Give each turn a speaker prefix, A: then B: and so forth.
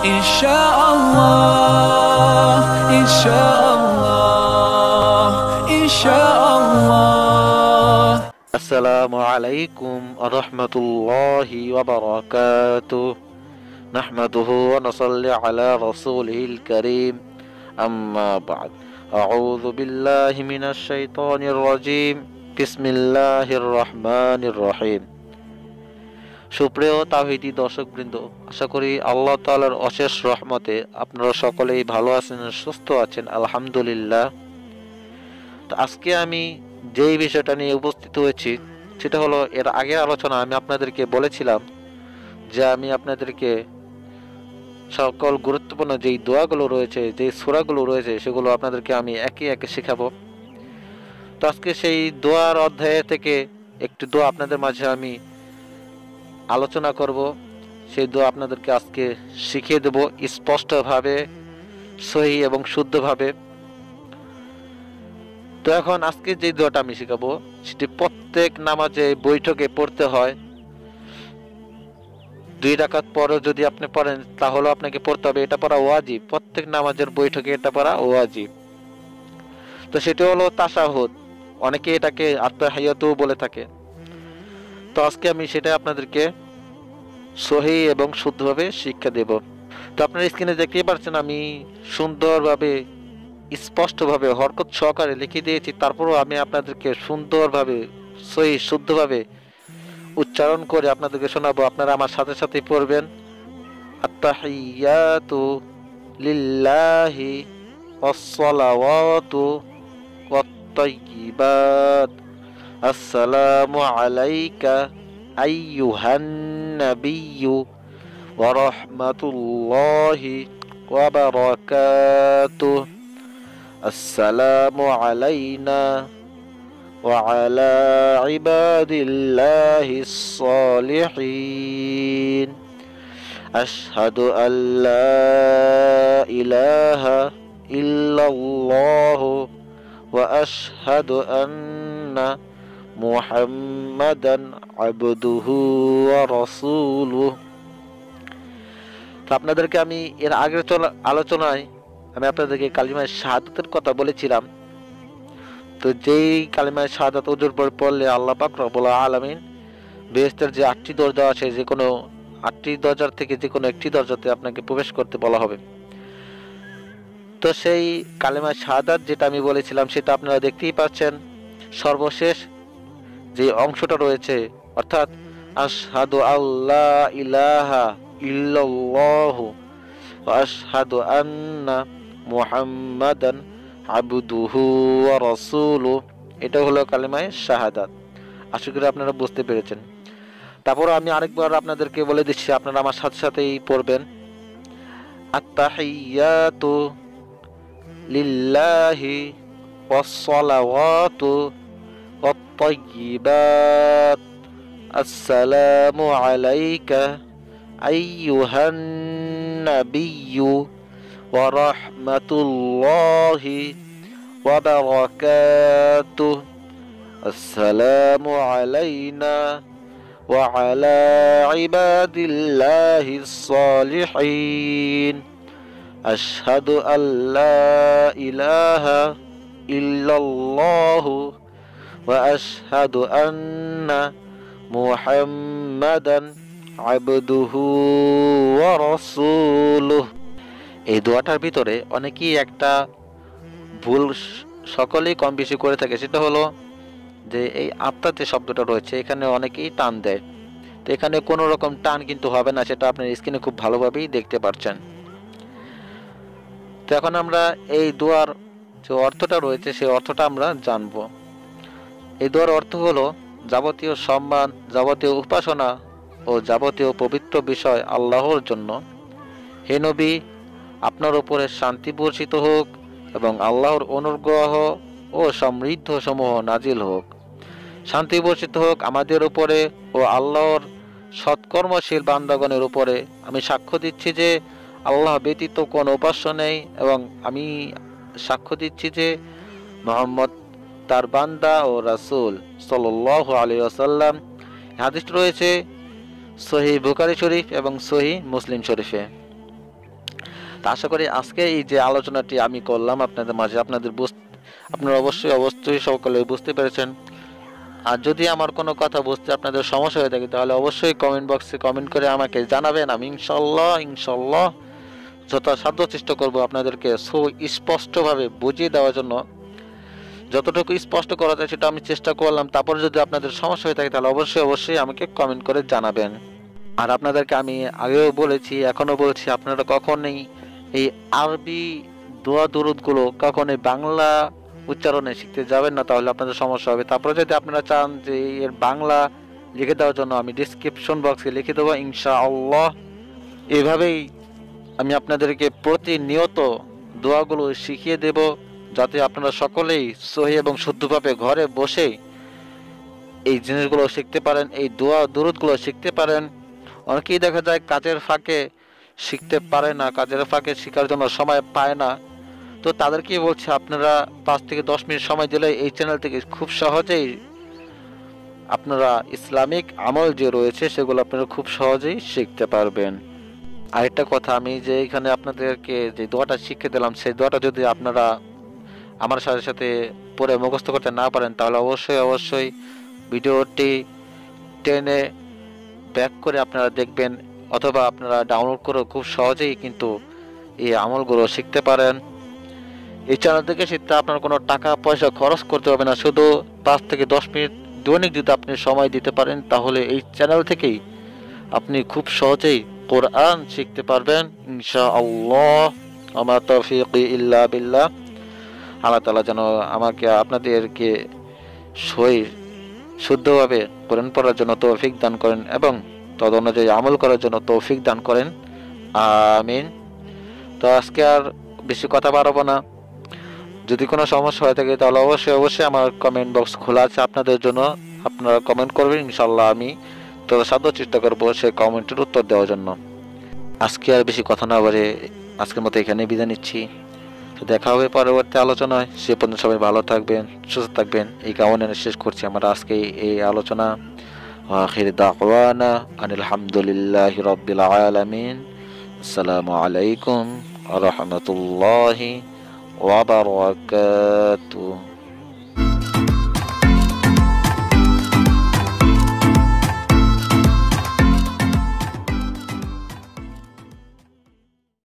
A: Inshallah, inshallah, inshallah.
B: Assalamu alaikum warahmatullahi wabarakatuh. Nahmaduhu wa nusalli ala rasulihil karim. Amma ba'd. A'udzu billahi minasy syaithanir rajim. বিসমিল্লাহির রহিম। সুপ্রিয় তাওহীদি দর্শকবৃন্দ, আশা করি আল্লাহ তাআলার অশেষ রহমতে আপনারা সকলেই ভালো আছেন, সুস্থ আছেন, আলহামদুলিল্লাহ। তো আজকে আমি যেই বিষয়টা নিয়ে উপস্থিত হয়েছি সেটা হলো, এর আগের আলোচনা আমি আপনাদেরকে বলেছিলাম যে আমি আপনাদেরকে সকল গুরুত্বপূর্ণ যেই দোয়াগুলো রয়েছে, যেই সূরাগুলো রয়েছে, সেগুলো আপনাদেরকে আমি একে একে শেখাবো। তো আজকে সেই দোয়ার অধ্যায় থেকে একটি দোয়া আপনাদের মাঝে আমি আলোচনা করব। সেই দোয়া আপনাদেরকে আজকে শিখিয়ে দেব স্পষ্টভাবে, সহি এবং শুদ্ধভাবে। তো এখন আজকে যে দোয়াটা আমি শেখাবো সেটি প্রত্যেক নামাজে বৈঠকে পড়তে হয়। 2 রাকাত পরেও যদি আপনি পড়েন তাহলে আপনাকে পড়তে হবে, এটা পড়া ওয়াজিব। প্রত্যেক নামাজের বৈঠকে এটা পড়া ওয়াজিব। তো সেটা হলো তাশাহুদ, অনেকে এটাকে আত্তাহিয়াতু বলে থাকে। তো আজকে আমি সেটা আপনাদেরকে সহি এবং শুদ্ধভাবে শিক্ষা দেব। তো আপনারা স্ক্রিনে দেখতেই পাচ্ছেন আমি সুন্দরভাবে স্পষ্টভাবে হরকত সহকারে লিখে দিয়েছি। তারপরও আমি আপনাদেরকে সুন্দরভাবে সহি শুদ্ধভাবে উচ্চারণ করে আপনাদেরকে শোনাবো। আপনারা আমার সাথে সাথে পড়বেন। আত্তাহিয়াতু লিল্লাহি ওয়াসসালাওয়াতু ওয়াত-তাইয়্যিবাত আসসালামু আলাইকা আইয়ুহান নাবিয়্যু ওয়া রাহমাতুল্লাহি ওয়া বারাকাতুহু আসসালামু আলাইনা ওয়া আলা ইবাদিল্লাহিস সালিহিন আশহাদু আল্লা ইলাহা ইল্লাল্লাহু ওয়া আশহাদু আন্না মুহাম্মাদান আবদুহু ওয়া রাসূলুহু। তো আপনাদেরকে আমি এর আগের আলোচনায় আমি আপনাদেরকে কালিমায়ে শাহাদাতের কথা বলেছিলাম। তো যেই কালিমায়ে শাহাদাত ওজুর পর পড়লে আল্লাহ পাক রব্বুল আলামিন বেহেশতের যে 8টি দরজা আছে, যে কোনো 8টি দরজার থেকে যে কোনো একটি দরজাতে আপনাকে প্রবেশ করতে বলা হবে। তো সেই কালিমায়ে শাহাদাত যেটা আমি বলেছিলাম সেটা আপনারা দেখতেই পাচ্ছেন। সর্বশেষ যে অংশটা রয়েছে, অর্থাৎ আশহাদু আল্লা ইলাহা ইল্লাল্লাহু ওয়া আশহাদু আন্না মুহাম্মাদান আবদুহু ওয়া রাসূলুহু, এটা হলো কালিমায়ে শাহাদাত। আশা করি আপনারা বুঝতে পেরেছেন। তারপর আমি আরেকবার আপনাদেরকে বলে দিচ্ছি, আপনারা আমার সাথে সাথেই পড়বেন। আত্তাহিয়াতু লিল্লাহি ওয়াসসালাওয়াতু ওয়াত-তাইয়্যিবাত আসসালামু আলাইকা আইয়ুহান নাবিয়্যু ওয়া রাহমাতুল্লাহি ওয়া বারাকাতুহু আসসালামু আলাইনা ওয়া আলা ইবাদিল্লাহিস সালিহিন আশহাদু আল্লা ইলাহা ইল্লাল্লাহু ওয়া আশহাদু আন্না মুহাম্মাদান আবদুহু ওয়া রাসূলুহু। এই দোয়াটার ভিতরে অনেকেই একটা ভুল সকলেই কম বেশি করে থাকে, সেটা হলো যে এই আত্মাতে শব্দটা রয়েছে এখানে অনেকেই টান দেয়। তো এখানে কোনো রকম টান কিন্তু হবে না, সেটা আপনার স্ক্রিনে খুব ভালোভাবেই দেখতে পাচ্ছেন। তো এখন আমরা এই দোয়ার যে অর্থটা রয়েছে সেই অর্থটা আমরা জানব। এই দোয়ার অর্থ হলো যাবতীয় সম্মান, যাবতীয় উপাসনা ও যাবতীয় পবিত্র বিষয় আল্লাহর জন্য। হে নবী, আপনার উপরে শান্তি বর্ষিত হোক এবং আল্লাহর অনুগ্রহ ও সমৃদ্ধ সমূহ নাজিল হোক। শান্তি বর্ষিত হোক আমাদের উপরে ও আল্লাহর সৎকর্মশীল বান্দাগণের উপরে। আমি সাক্ষ্য দিচ্ছি যে আল্লাহ ব্যতীত কোনো উপাস্য নেই এবং আমি সাক্ষ্য দিচ্ছি যে মুহাম্মদ তার বান্দা ও রাসূল সাল্লাল্লাহু আলাইহি ওয়াসাল্লাম। হাদিস রয়েছে সহিহ বুখারী শরীফ এবং সহিহ মুসলিম শরীফে। তা আশা করি আজকে এই যে আলোচনাটি আমি করলাম আপনাদের মাঝে, আপনারা অবশ্যই সকলে বুঝতে পেরেছেন। আর যদি আমার কোনো কথা বুঝতে আপনাদের সমস্যা হয়ে থাকে তাহলে অবশ্যই কমেন্ট বক্সে কমেন্ট করে আমাকে জানাবেন। আমি ইনশাল্লাহ যথাসাধ্য চেষ্টা করব আপনাদেরকে স্পষ্টভাবে বুঝিয়ে দেওয়ার জন্য। যতটুকু স্পষ্ট করা যায় সেটা আমি চেষ্টা করলাম। তারপর যদি আপনাদের সমস্যা হয়ে থাকে তাহলে অবশ্যই আমাকে কমেন্ট করে জানাবেন। আর আপনাদেরকে আমি আগেও বলেছি, এখনো বলছি, আপনারা কখনোই এই আরবি দোয়া দুরুদগুলো কখনোই বাংলা উচ্চারণে শিখতে যাবেন না, তাহলে আপনাদের সমস্যা হবে। তারপরে যদি আপনারা চান যে এর বাংলা লিখে দেওয়ার জন্য আমি ডিসক্রিপশন বক্সে লিখে দেবো ইনশাআল্লাহ। এভাবেই আমি আপনাদেরকে প্রতিনিয়ত দোয়াগুলো শিখিয়ে দেব, যাতে আপনারা সকলেই সহি এবং শুদ্ধভাবে ঘরে বসে এই জিনিসগুলো শিখতে পারেন, এই দোয়া দুরুদগুলো শিখতে পারেন। অনেকেই দেখা যায় কাজের ফাঁকে শিখতে পারে না, কাজের ফাঁকে শেখার জন্য সময় পায় না। তো তাদেরকে বলছি, আপনারা 5 থেকে 10 মিনিট সময় দিলে এই চ্যানেল থেকে খুব সহজেই আপনারা ইসলামিক আমল যে রয়েছে সেগুলো আপনারা খুব সহজেই শিখতে পারবেন। আরেকটা কথা, আমি যে এখানে আপনাদেরকে যে দোয়াটা শিখে দিলাম সেই দোয়াটা যদি আপনারা আমার সাথে সাথে পড়ে মুখস্থ করতে না পারেন তাহলে অবশ্যই ভিডিওটি টেনে ব্যাক করে আপনারা দেখবেন, অথবা আপনারা ডাউনলোড করে খুব সহজেই কিন্তু এই আমলগুলো শিখতে পারেন। এই চ্যানেল থেকে শিখতে আপনার কোনো টাকা পয়সা খরচ করতে হবে না। শুধু 5 থেকে 10 মিনিট দৈনিক যদি আপনি সময় দিতে পারেন তাহলে এই চ্যানেল থেকেই আপনি খুব সহজেই কোরআন শিখতে পারবেন ইনশাআল্লাহ। আমা তাওফীকি ইল্লা বিল্লাহ। আল্লাহ তাআলা যেন আমাকে আপনাদেরকে শুদ্ধভাবে কোরআন পড়ার জন্য তৌফিক দান করেন এবং তদ অনুযায়ী আমল করার জন্য তৌফিক দান করেন, আমিন। তো আজকে আর বেশি কথা বাড়াবো না। যদি কোনো সমস্যা হয়ে থাকে তাহলে অবশ্যই আমার কমেন্ট বক্স খোলা আছে আপনাদের জন্য। আপনারা কমেন্ট করবেন, ইনশাল্লাহ আমি যথাসাধ্য চেষ্টা করবো সেই কমেন্টের উত্তর দেওয়ার জন্য। আজকে আর বেশি কথা না বলে আজকের মতো এখানে বিদায় নিচ্ছি। তো দেখা হবে পরবর্তী আলোচনায়। সে পর্যন্ত সবাই ভালো থাকবেন, সুস্থ থাকবেন, এই কামনা শেষ করছি আমার আজকে এই আলোচনা। আখির দাওয়ানা আনিল হামদুলিল্লাহি রাব্বিল আলামিন। আসসালামু আলাইকুম ওয়া রাহমাতুল্লাহি ওয়া বারাকাতুহু।